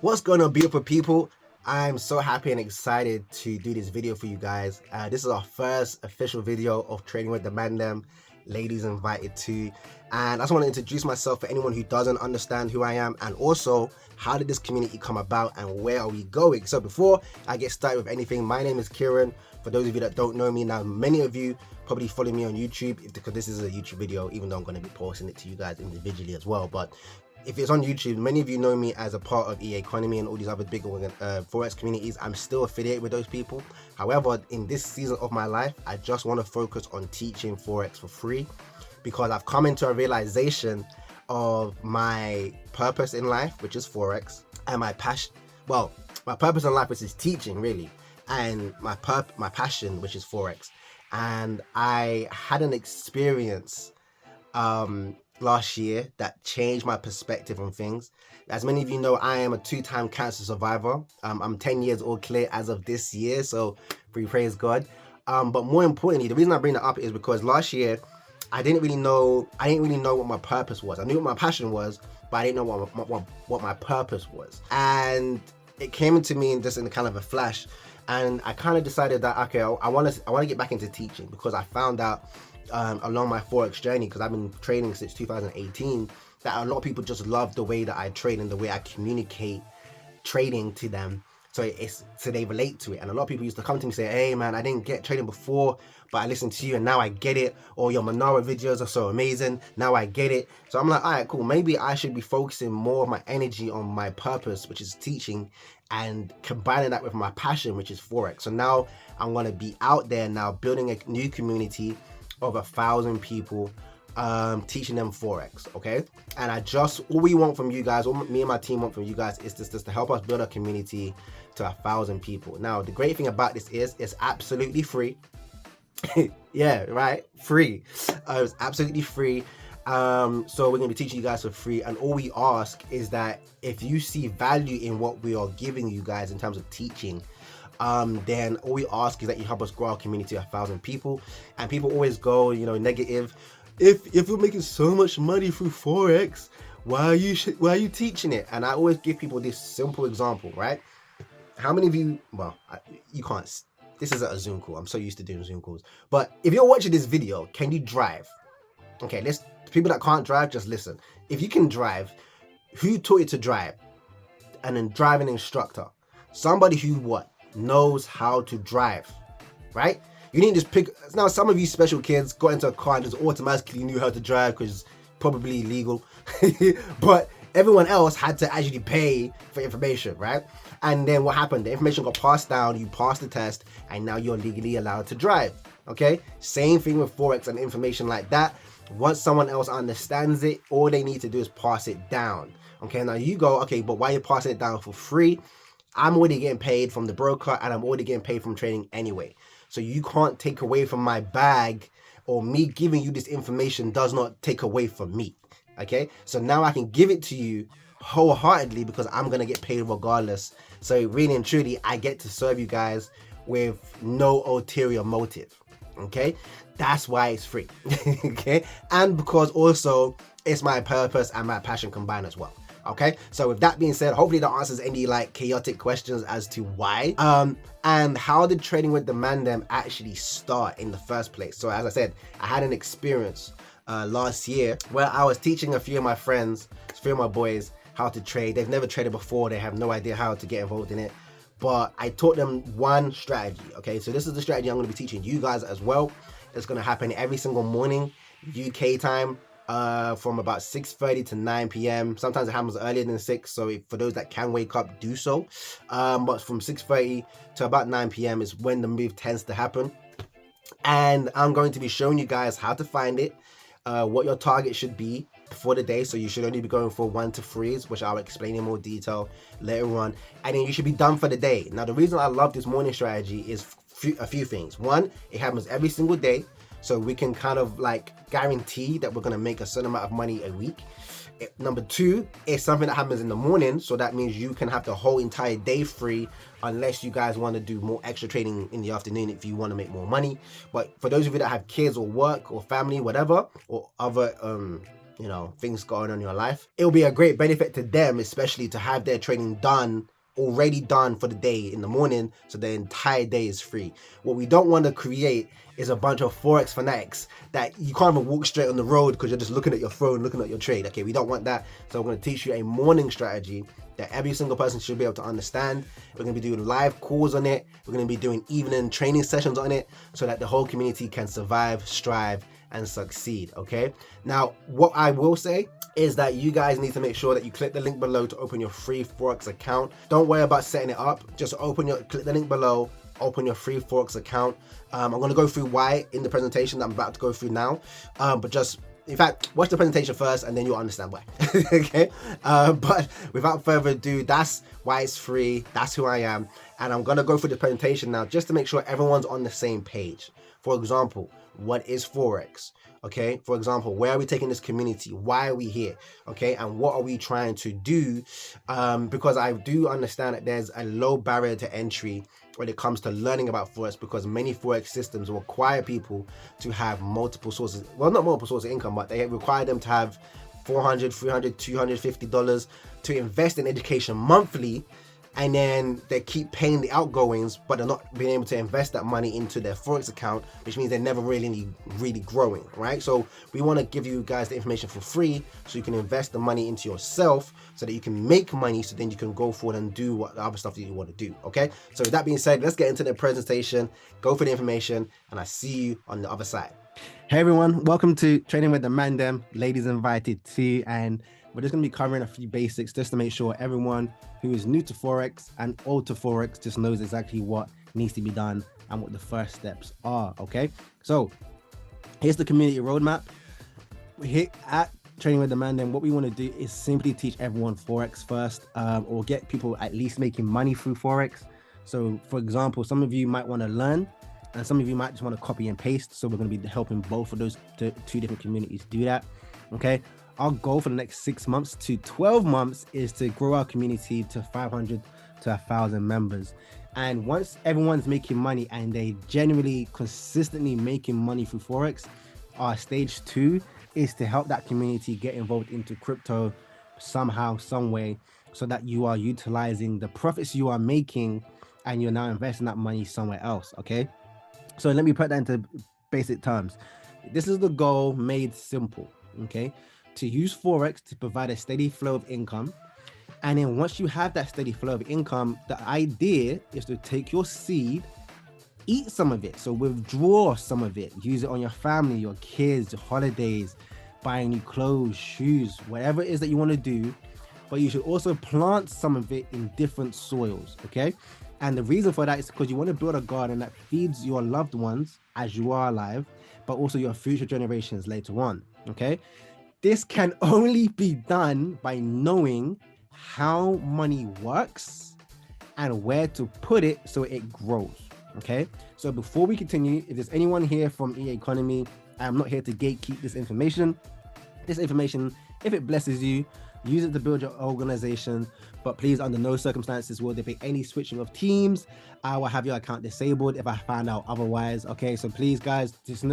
What's going on, beautiful people? I'm so happy and excited to do this video for you guys. This is our first official video of Trading with the Mandem. Ladies invited too. And I just want to introduce myself for anyone who doesn't understand who I am, and also how did this community come about and where are we going. So before I get started with anything, my name is Kieran. For those of you that don't know me, now many of you probably follow me on YouTube because this is a YouTube video, even though I'm going to be posting it to you guys individually as well. But if it's on YouTube, many of you know me as a part of EA Economy and all these other big Forex communities. I'm still affiliated with those people. However, in this season of my life, I just want to focus on teaching Forex for free because I've come into a realization of my purpose in life, which is Forex, and my passion. Well, my purpose in life, which is teaching, really, and my passion, which is Forex. And I had an experience last year that changed my perspective on things. As many of you know, I am a two-time cancer survivor. I'm 10 years all clear as of this year, so praise God. But more importantly, the reason I bring that up is because last year I didn't really know what my purpose was. I knew what my passion was, but I didn't know what my purpose was. And it came into me just in kind of a flash, and I kind of decided that okay, I want to get back into teaching because I found out along my Forex journey, because I've been trading since 2018, that a lot of people just love the way that I trade and the way I communicate trading to them. So they relate to it. And a lot of people used to come to me and say, hey man, I didn't get trading before, but I listened to you and now I get it. Or your Manara videos are so amazing, now I get it. So I'm like, all right, cool. Maybe I should be focusing more of my energy on my purpose, which is teaching, and combining that with my passion, which is Forex. So now I'm going to be out there now building a new community of 1,000 people, teaching them Forex, okay? And all we want from you guys, all me and my team want from you guys, is just to help us build a community to 1,000 people. Now, the great thing about this is it's absolutely free. Yeah, right, free. It's absolutely free. So we're gonna be teaching you guys for free, and all we ask is that if you see value in what we are giving you guys in terms of teaching, then all we ask is that you help us grow our community to 1,000 people. And people always go, negative. If you're making so much money through Forex, why are you teaching it? And I always give people this simple example, right? How many of you? Well, you can't. This is a Zoom call. I'm so used to doing Zoom calls. But if you're watching this video, can you drive? Okay, people that can't drive, just listen. If you can drive, who taught you to drive? And then driving instructor, somebody who knows how to drive, right? You need to just pick. Now, some of you special kids got into a car and just automatically knew how to drive because it's probably illegal. But everyone else had to actually pay for information, right? And then what happened? The information got passed down, you passed the test, and now you're legally allowed to drive, okay? Same thing with Forex and information like that. Once someone else understands it, all they need to do is pass it down, okay? Now you go, okay, but why are you passing it down for free? I'm already getting paid from the broker, and I'm already getting paid from trading anyway. So you can't take away from my bag, or me giving you this information does not take away from me, okay? So now I can give it to you wholeheartedly because I'm going to get paid regardless. So really and truly, I get to serve you guys with no ulterior motive, okay? That's why it's free, okay? And because also it's my purpose and my passion combined as well. Okay, so with that being said, hopefully that answers any chaotic questions as to why and how did Trading with the Mandem actually start in the first place. So as I said, I had an experience last year where I was teaching a few of my friends, a few of my boys, how to trade. They've never traded before, they have no idea how to get involved in it, but I taught them one strategy. Okay, so this is the strategy I'm going to be teaching you guys as well. It's going to happen every single morning UK time, from about 6:30 to 9 p.m. Sometimes it happens earlier than 6, so for those that can wake up, do so. But from 6:30 to about 9 p.m. is when the move tends to happen. And I'm going to be showing you guys how to find it, what your target should be for the day. So you should only be going for 1 to 3s, which I'll explain in more detail later on. And then you should be done for the day. Now, the reason I love this morning strategy is a few things. One, it happens every single day. So we can kind of guarantee that we're going to make a certain amount of money a week. Number two, it's something that happens in the morning. So that means you can have the whole entire day free unless you guys want to do more extra trading in the afternoon if you want to make more money. But for those of you that have kids or work or family, whatever, or other things going on in your life. It'll be a great benefit to them, especially to have their trading already done for the day in the morning, so the entire day is free. What we don't want to create is a bunch of Forex fanatics that you can't even walk straight on the road because you're just looking at your phone, looking at your trade. Okay, we don't want that. So I'm going to teach you a morning strategy that every single person should be able to understand. We're going to be doing live calls on it. We're going to be doing evening training sessions on it so that the whole community can survive, strive, and succeed. Okay, now what I will say is that you guys need to make sure that you click the link below to open your free Forex account. Don't worry about setting it up. Just click the link below, open your free Forex account. I'm going to go through why in the presentation that I'm about to go through now, but just in fact, watch the presentation first and then you'll understand why. Okay, but without further ado, that's why it's free. That's who I am, and I'm going to go through the presentation now just to make sure everyone's on the same page. For example, what is Forex? Okay, for example, where are we taking this community? Why are we here? Okay, and what are we trying to do? Because I do understand that there's a low barrier to entry when it comes to learning about Forex, because many Forex systems require people to have multiple sources. Well, not multiple sources of income, but they require them to have $400, $300, $250 to invest in education monthly, and then they keep paying the outgoings, but they're not being able to invest that money into their Forex account, which means they're never really growing, right? So we want to give you guys the information for free so you can invest the money into yourself so that you can make money, so then you can go forward and do what the other stuff that you want to do. Okay, so with that being said, let's get into the presentation, go for the information, and I see you on the other side. Hey everyone, welcome to Trading with the Mandem. Ladies invited too, and we're just going to be covering a few basics just to make sure everyone who is new to Forex and old to Forex just knows exactly what needs to be done and what the first steps are. Okay, so here's the community roadmap. Here at Trading with the Mandem, what we want to do is simply teach everyone Forex first, or get people at least making money through Forex. So for example, some of you might want to learn and some of you might just want to copy and paste. So we're going to be helping both of those two different communities do that. Okay, our goal for the next 6 months to 12 months is to grow our community to 500 to 1,000 members. And once everyone's making money and they generally consistently making money through Forex, our stage 2 is to help that community get involved into crypto somehow, some way, so that you are utilizing the profits you are making and you're now investing that money somewhere else. Okay, so let me put that into basic terms. This is the goal made simple. Okay, to use Forex to provide a steady flow of income. And then once you have that steady flow of income, the idea is to take your seed, eat some of it. So withdraw some of it, use it on your family, your kids, holidays, buying new clothes, shoes, whatever it is that you want to do. But you should also plant some of it in different soils. Okay, and the reason for that is because you want to build a garden that feeds your loved ones as you are alive, but also your future generations later on. Okay, this can only be done by knowing how money works and where to put it so it grows. Okay, so before we continue, if there's anyone here from economy, I'm not here to gatekeep this information. This information, if it blesses you, use it to build your organization, but please, under no circumstances will there be any switching of teams. I will have your account disabled if I find out otherwise. Okay, so please guys, this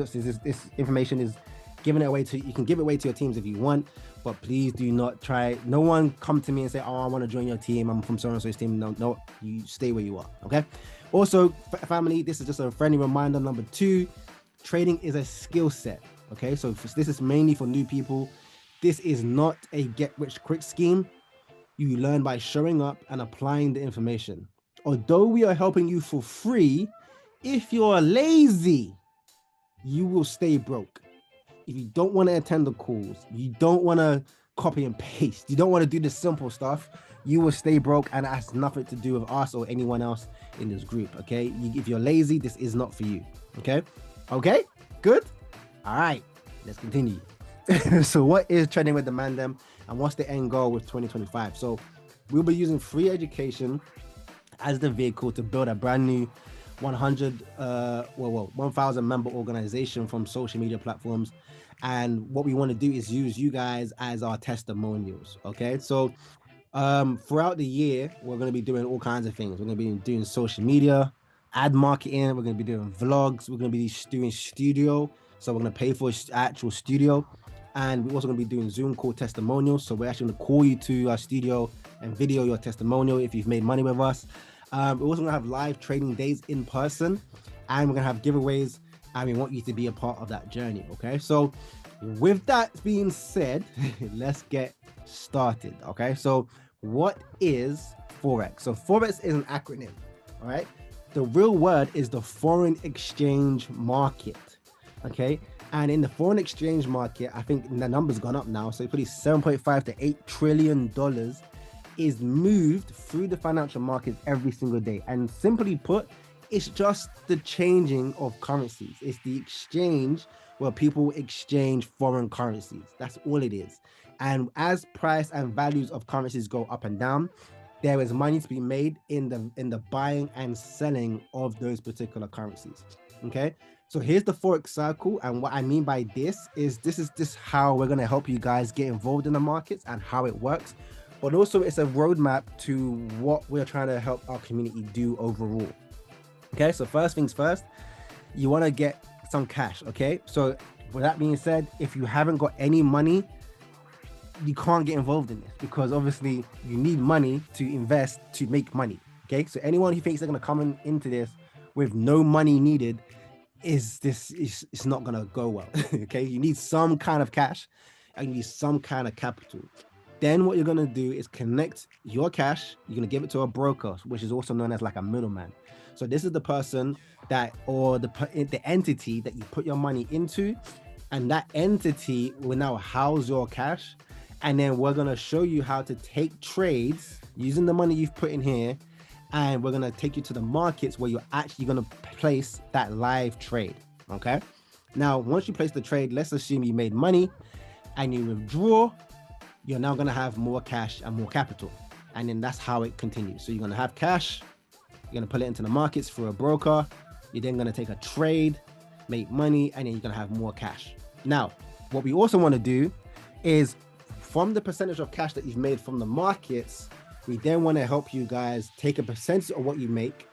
information is giving it away to, you can give it away to your teams if you want, but please do not try, no one come to me and say, oh, I want to join your team, I'm from so-and-so's team. No, you stay where you are. Okay, also family, this is just a friendly reminder. Number 2, trading is a skill set. Okay, so this is mainly for new people. This is not a get rich quick scheme. You learn by showing up and applying the information. Although we are helping you for free, if you're lazy, you will stay broke. If you don't want to attend the calls, you don't want to copy and paste, you don't want to do the simple stuff, you will stay broke, and it has nothing to do with us or anyone else in this group. Okay, if you're lazy, this is not for you. Okay, good. All right, let's continue. So what is Trading with the Mandem and what's the end goal with 2025? So we'll be using free education as the vehicle to build a brand new 1,000 member organization from social media platforms. And what we want to do is use you guys as our testimonials. Okay, so throughout the year, we're going to be doing all kinds of things. We're going to be doing social media, ad marketing, we're going to be doing vlogs, we're going to be doing studio. So we're going to pay for actual studio. And we're also going to be doing Zoom call testimonials. So we're actually going to call you to our studio and video your testimonial if you've made money with us. We're also going to have live trading days in person, and we're going to have giveaways, and we want you to be a part of that journey. Okay, so with that being said, let's get started. Okay, so what is Forex? So Forex is an acronym. All right, the real word is the foreign exchange market. Okay, and in the foreign exchange market, I think the number's gone up now, so pretty $7.5 to $8 trillion is moved through the financial markets every single day. And simply put, it's just the changing of currencies. It's the exchange where people exchange foreign currencies. That's all it is. And as price and values of currencies go up and down, there is money to be made in the buying and selling of those particular currencies. Okay, so here's the Forex cycle, and what I mean by this is how we're going to help you guys get involved in the markets and how it works, but also it's a roadmap to what we're trying to help our community do overall. Okay, so first things first, you want to get some cash. Okay, so with that being said, if you haven't got any money, you can't get involved in this, because obviously you need money to invest to make money. Okay, so anyone who thinks they're going to come into this with no money needed, it's not going to go well. Okay, you need some kind of cash and you need some kind of capital. Then what you're going to do is connect your cash. You're going to give it to a broker, which is also known as like a middleman. So this is the person that, or the entity that you put your money into, and that entity will now house your cash. And then we're going to show you how to take trades using the money you've put in here. And we're going to take you to the markets where you're actually going to place that live trade. Okay. Now, once you place the trade, let's assume you made money and you withdraw, you're now going to have more cash and more capital. And then that's how it continues. So you're going to have cash, you're going to put it into the markets through a broker. You're then going to take a trade, make money, and then you're going to have more cash. Now, what we also want to do is, from the percentage of cash that you've made from the markets, we then want to help you guys take a percentage of what you make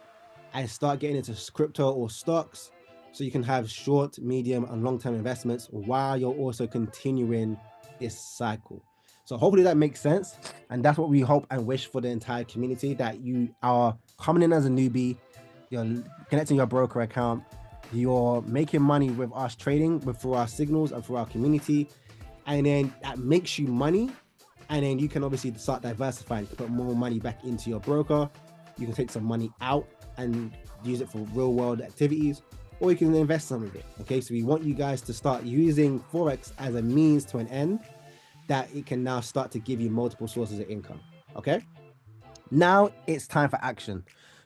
and start getting into crypto or stocks, so you can have short, medium, and long-term investments while you're also continuing this cycle. So hopefully that makes sense. And that's what we hope and wish for the entire community, that you are coming in as a newbie, you're connecting your broker account, you're making money with us trading through our signals and through our community. And then that makes you money. And then you can obviously start diversifying, put more money back into your broker. You can take some money out and use it for real world activities, or you can invest some of it. Okay, so we want you guys to start using Forex as a means to an end, that it can now start to give you multiple sources of income. Okay, now it's time for action.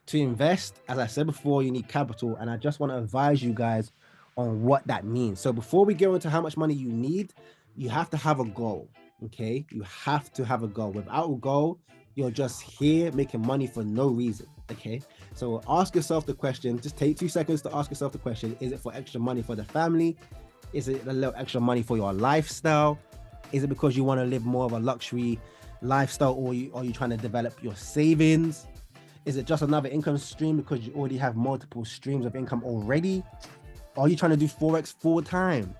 To invest, as I said before, you need capital, and I just want to advise you guys on what that means. So before we go into how much money you need, you have to have a goal. Okay, you have to have a goal. Without a goal, you're just here making money for no reason. Okay, so ask yourself the question, just take 2 seconds to ask yourself the question: is it for extra money for the family? Is it a little extra money for your lifestyle? Is it because you want to live more of a luxury lifestyle, or are you trying to develop your savings? Is it just another income stream because you already have multiple streams of income already? Are you trying to do Forex full time?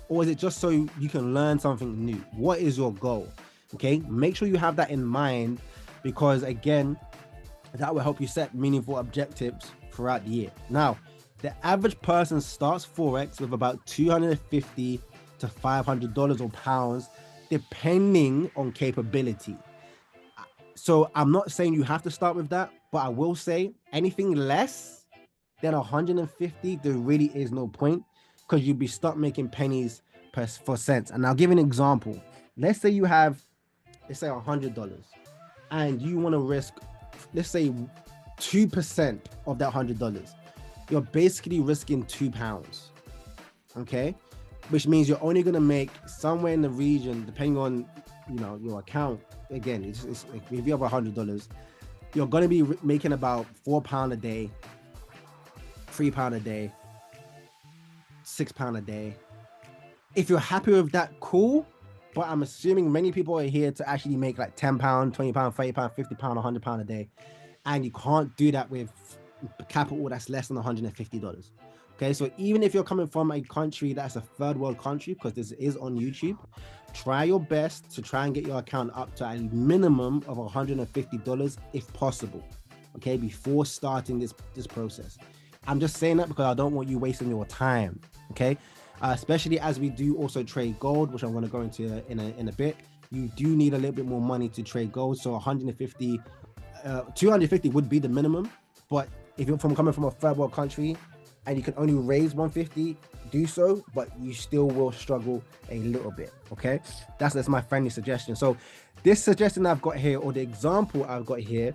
Or is it just so you can learn something new? What is your goal? Okay, make sure you have that in mind, because again, that will help you set meaningful objectives throughout the year. Now, the average person starts Forex with about $250 to $500 or pounds, depending on capability. So I'm not saying you have to start with that, but I will say anything less than 150, there really is no point, because you'll be stuck making pennies for cents. And I'll give an example. Let's say you have, let's say $100, and you want to risk, let's say 2% of that $100. You're basically risking £2. Okay, which means you're only going to make somewhere in the region, depending on your account. Again, it's if you have $100, you're going to be making about £4 a day, £3 a day, £6 a day. If you're happy with that, cool. But I'm assuming many people are here to actually make like £10, £20, £30, £50, £100 a day, and you can't do that with capital that's less than $150. Okay, so even if you're coming from a country that's a third world country, because this is on YouTube, try your best to try and get your account up to a minimum of $150 if possible. Okay, before starting this process. I'm just saying that because I don't want you wasting your time. Okay, especially as we do also trade gold, which I'm going to go into in a bit. You do need a little bit more money to trade gold, so 150, 250 would be the minimum. But if you're coming from a third world country and you can only raise 150, do so, but you still will struggle a little bit. Okay, that's my friendly suggestion. So this suggestion I've got here, or the example I've got here,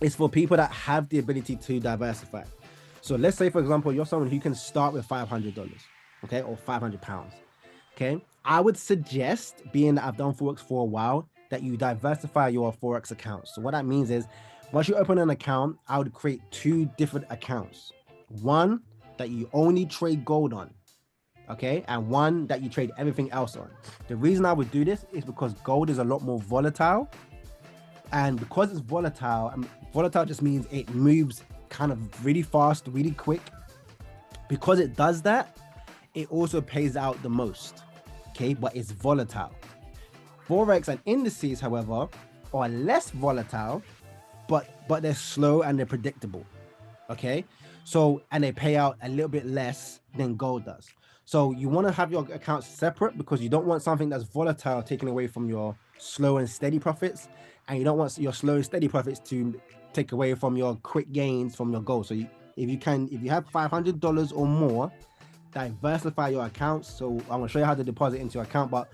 is for people that have the ability to diversify. So let's say, for example, you're someone who can start with $500, okay, or £500. Okay, I would suggest, being that I've done Forex for a while, that you diversify your Forex accounts. So what that means is, once you open an account, I would create 2 different accounts. One that you only trade gold on, okay, and one that you trade everything else on. The reason I would do this is because gold is a lot more volatile, and because it's volatile, volatile just means it moves kind of really fast, really quick. Because it does that, it also pays out the most, okay, but it's volatile. Forex and indices, however, are less volatile, but they're slow and they're predictable, okay? So, and they pay out a little bit less than gold does. So you want to have your accounts separate because you don't want something that's volatile taken away from your slow and steady profits, and you don't want your slow and steady profits to take away from your quick gains from your gold. So if you have $500 or more, diversify your accounts. So I'm going to show you how to deposit into your account, but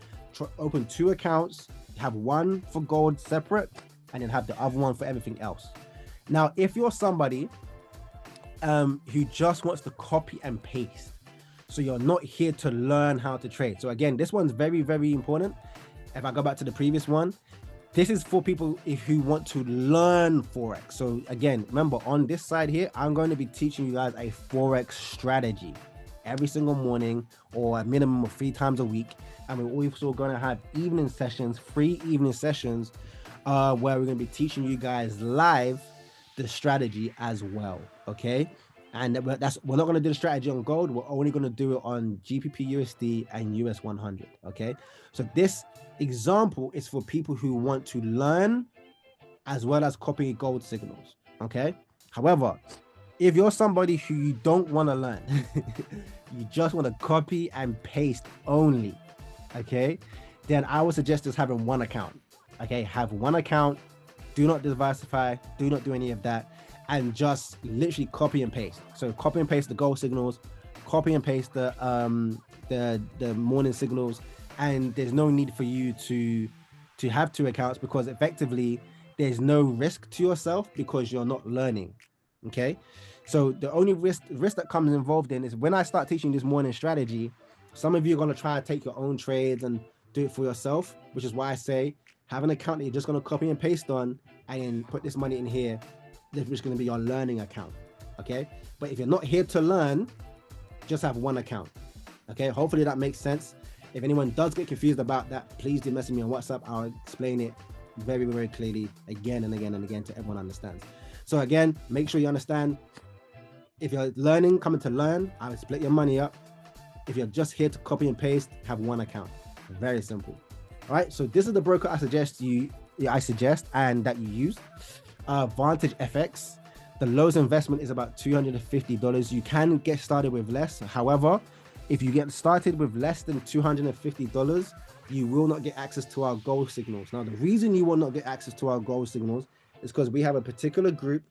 open 2 accounts, have one for gold separate, and then have the other one for everything else. Now, if you're somebody who just wants to copy and paste, so you're not here to learn how to trade. So again, this one's very, very important. If I go back to the previous one, this is for people who want to learn Forex. So again, remember, on this side here, I'm going to be teaching you guys a Forex strategy every single morning, or a minimum of 3 times a week. And we're also going to have evening sessions, free evening sessions, where we're going to be teaching you guys live the strategy as well. Okay, and we're not going to do the strategy on gold. We're only going to do it on GBP USD and US 100. Okay, so this example is for people who want to learn as well as copy gold signals. Okay, however, if you're somebody who you don't want to learn, you just want to copy and paste only, okay, then I would suggest just having one account. Okay, have one account, do not diversify, do not do any of that, and just literally copy and paste. So copy and paste the gold signals, copy and paste the morning signals, and there's no need for you to have 2 accounts, because effectively there's no risk to yourself because you're not learning. Okay, so the only risk that comes involved in is when I start teaching this morning strategy, some of you are going to try to take your own trades and do it for yourself, which is why I say have an account that you're just going to copy and paste on, and then put this money in here. This is going to be your learning account. Okay, but if you're not here to learn, just have one account. Okay, hopefully that makes sense. If anyone does get confused about that, please do message me on WhatsApp. I'll explain it very, very clearly again and again and again to everyone understands. So again, make sure you understand, if you're learning, coming to learn, I would split your money up. If you're just here to copy and paste, have one account. Very simple. All right, so this is the broker I suggest and that you use. Vantage FX. The lowest investment is about $250. You can get started with less. However, if you get started with less than $250, you will not get access to our gold signals. Now, the reason you will not get access to our gold signals is because we have a particular group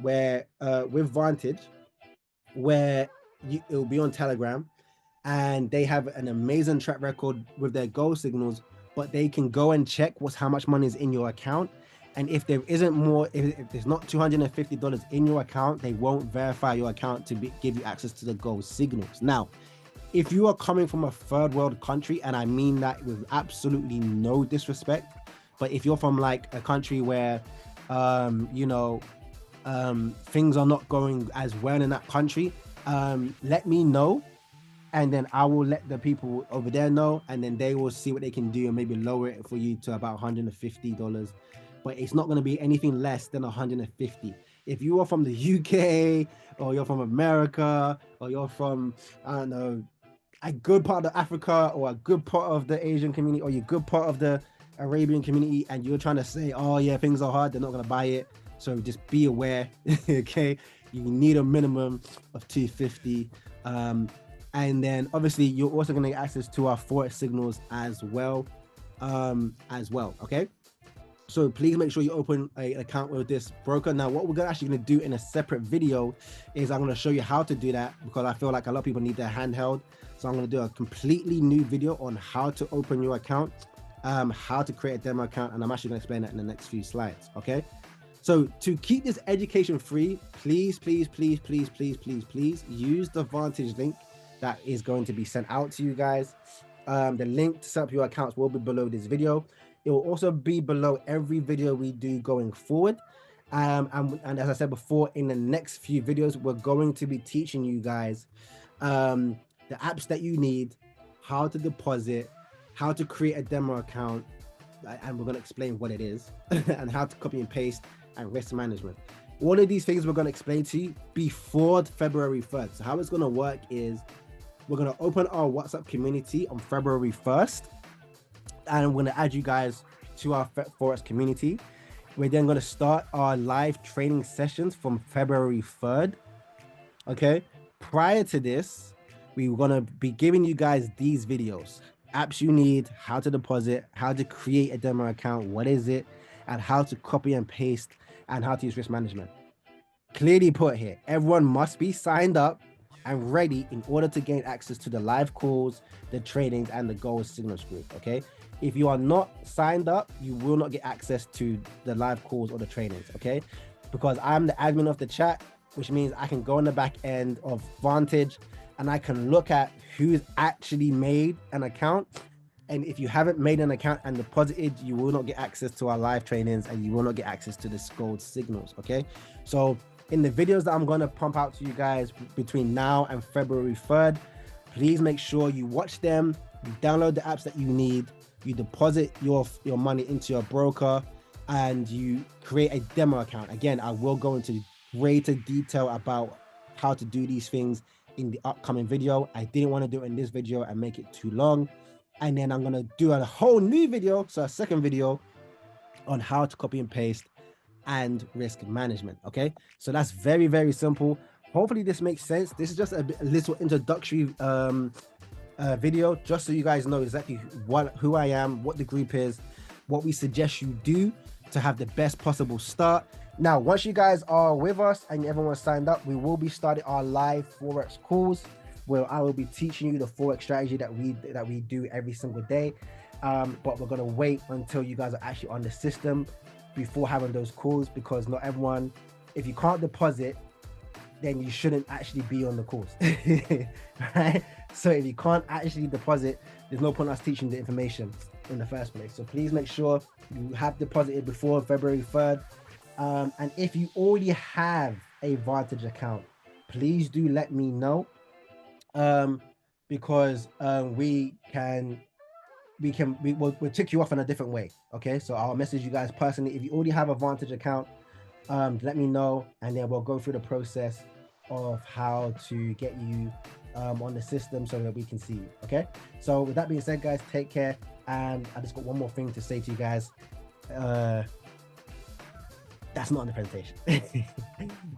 where with Vantage, where it will be on Telegram, and they have an amazing track record with their gold signals, but they can go and check how much money is in your account. And if there isn't more, if there's not $250 in your account, they won't verify your account to give you access to the gold signals. Now, if you are coming from a third world country, and I mean that with absolutely no disrespect, but if you're from like a country where, things are not going as well in that country, let me know, and then I will let the people over there know, and then they will see what they can do and maybe lower it for you to about $150. But it's not going to be anything less than $150. If you are from the UK, or you're from America, or you're from, I don't know, a good part of Africa, or a good part of the Asian community, or you're a good part of the Arabian community, and you're trying to say, oh yeah, things are hard, they're not gonna buy it. So just be aware, okay? You need a minimum of 250. And then obviously you're also gonna get access to our Forex signals as well, okay? So please make sure you open an account with this broker. Now, what we're actually going to do in a separate video is I'm going to show you how to do that, because I feel like a lot of people need their handheld. So I'm going to do a completely new video on how to open your account, how to create a demo account, and I'm actually going to explain that in the next few slides, okay? So to keep this education free, please use the Vantage link that is going to be sent out to you guys. The link to set up your accounts will be below this video. It will also be below every video we do going forward. And as I said before, in the next few videos, we're going to be teaching you guys the apps that you need, how to deposit, how to create a demo account, and we're going to explain what it is, and how to copy and paste, and risk management. All of these things we're going to explain to you before February 1st. So how it's going to work is we're going to open our WhatsApp community on February 1st. And I'm going to add you guys to our Forex community. We're then going to start our live training sessions from February 3rd. Okay. Prior to this, we're going to be giving you guys these videos: apps you need, how to deposit, how to create a demo account, what is it, and how to copy and paste, and how to use risk management. Clearly put here, everyone must be signed up and ready in order to gain access to the live calls, the trainings, and the gold signals group. Okay. If you are not signed up, you will not get access to the live calls or the trainings, okay? Because I'm the admin of the chat, which means I can go on the back end of Vantage and I can look at who's actually made an account. And if you haven't made an account and deposited, you will not get access to our live trainings, and you will not get access to the gold signals, okay? So in the videos that I'm going to pump out to you guys between now and February 3rd, please make sure you watch them, you download the apps that you need, you deposit your money into your broker, and you create a demo account. Again, I will go into greater detail about how to do these things in the upcoming video. I didn't want to do it in this video and make it too long. And then I'm going to do a whole new video, so a second video, on how to copy and paste and risk management. Okay, so that's very, very simple. Hopefully this makes sense. This is just a little introductory video, just so you guys know exactly who I am, what the group is, what we suggest you do to have the best possible start. Now, once you guys are with us and everyone's signed up, we will be starting our live Forex calls, where I will be teaching you the Forex strategy that we do every single day. But we're gonna wait until you guys are actually on the system before having those calls, because not everyone, if you can't deposit, then you shouldn't actually be on the course. Right? So if you can't actually deposit, there's no point us teaching the information in the first place. So please make sure you have deposited before February 3rd. And if you already have a Vantage account, please do let me know, because we'll tick you off in a different way. Okay, so I'll message you guys personally. If you already have a Vantage account, let me know, and then we'll go through the process of how to get you on the system so that we can see you. Okay, so with that being said, guys, take care. And I just got one more thing to say to you guys. That's not in the presentation.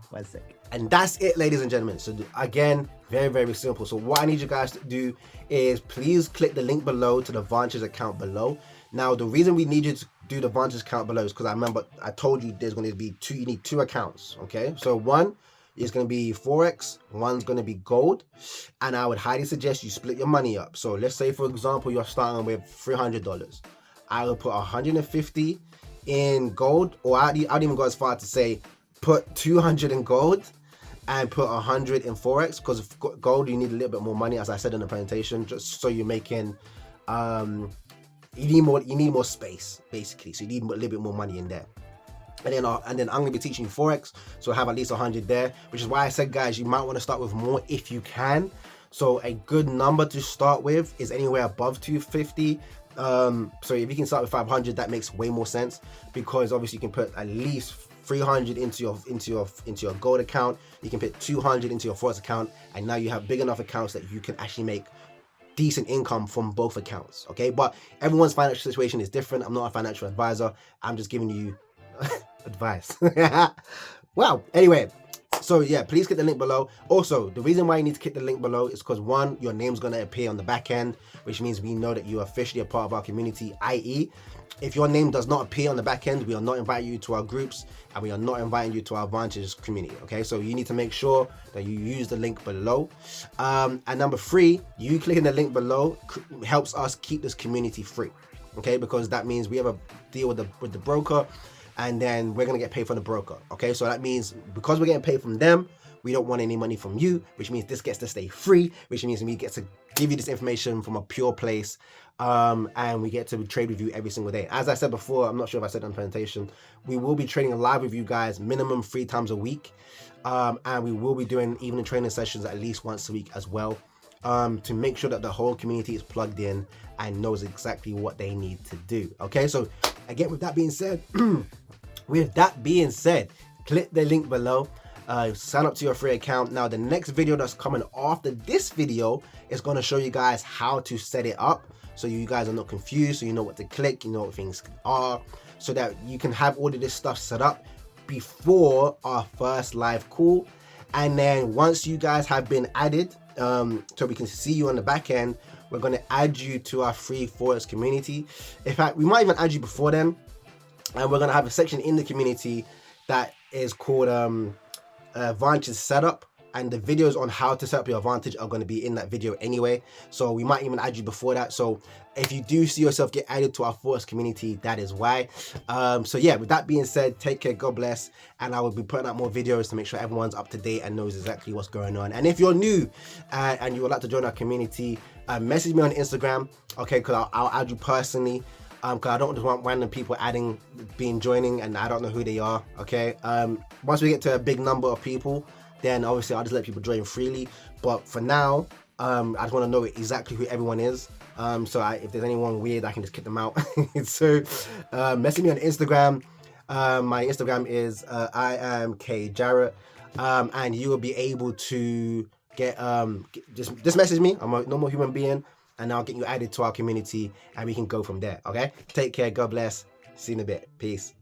1 sec. And that's it, ladies and gentlemen. So again, very, very simple. So what I need you guys to do is please click the link below to the Vantage account below. Now, the reason we need you to do the Vantage account below is because I remember I told you there's going to be you need two accounts. Okay, so one is going to be Forex, one's going to be gold, and I would highly suggest you split your money up. So let's say, for example, you're starting with $300. I would put 150 in gold, or I'd even go as far to say put 200 in gold and put 100 in Forex, because gold you need a little bit more money, as I said in the presentation, just so you're making you need more space, basically, so you need a little bit more money in there. And then I'm going to be teaching you Forex, so have at least 100 there, which is why I said, guys, you might want to start with more if you can. So a good number to start with is anywhere above 250. So if you can start with 500, that makes way more sense, because obviously you can put at least 300 into your gold account. You can put 200 into your Forex account, and now you have big enough accounts that you can actually make decent income from both accounts. Okay, but everyone's financial situation is different. I'm not a financial advisor. I'm just giving you advice. Wow. Anyway, so yeah, please click the link below. Also, the reason why you need to click the link below is because, one, your name's going to appear on the back end, which means we know that you are officially a part of our community, i.e. if your name does not appear on the back end, we are not inviting you to our groups, and we are not inviting you to our advantage community. Okay, so you need to make sure that you use the link below. And number 3, you clicking the link below helps us keep this community free. Okay, because that means we have a deal with the broker, and then we're gonna get paid from the broker. Okay, so that means because we're getting paid from them, we don't want any money from you, which means this gets to stay free, which means we get to give you this information from a pure place, and we get to trade with you every single day. As I said before, I'm not sure if I said on the presentation, we will be trading live with you guys minimum 3 times a week, and we will be doing evening training sessions at least once a week as well, to make sure that the whole community is plugged in and knows exactly what they need to do. Okay, so again, with that being said, click the link below, sign up to your free account. Now the next video that's coming after this video is going to show you guys how to set it up, so you guys are not confused, so you know what to click, you know what things are, so that you can have all of this stuff set up before our first live call. And then once you guys have been added, so we can see you on the back end, we're going to add you to our free Forex community. In fact, we might even add you before then, and we're going to have a section in the community that is called Advantage Setup, and the videos on how to set up your advantage are going to be in that video anyway, so we might even add you before that. So if you do see yourself get added to our Forex community, that is why. So yeah, with that being said, take care, God bless, and I will be putting out more videos to make sure everyone's up to date and knows exactly what's going on. And if you're new and you would like to join our community, message me on Instagram, okay, because I'll add you personally, because I don't just want random people joining and I don't know who they are. Okay, once we get to a big number of people, then obviously I'll just let people join freely, but for now, I just want to know exactly who everyone is, so if there's anyone weird, I can just kick them out. So message me on Instagram. My Instagram is I am K Jarrett, and you will be able to get just message me. I'm a normal human being, and I'll get you added to our community, and we can go from there. Okay, take care, God bless, see you in a bit, peace.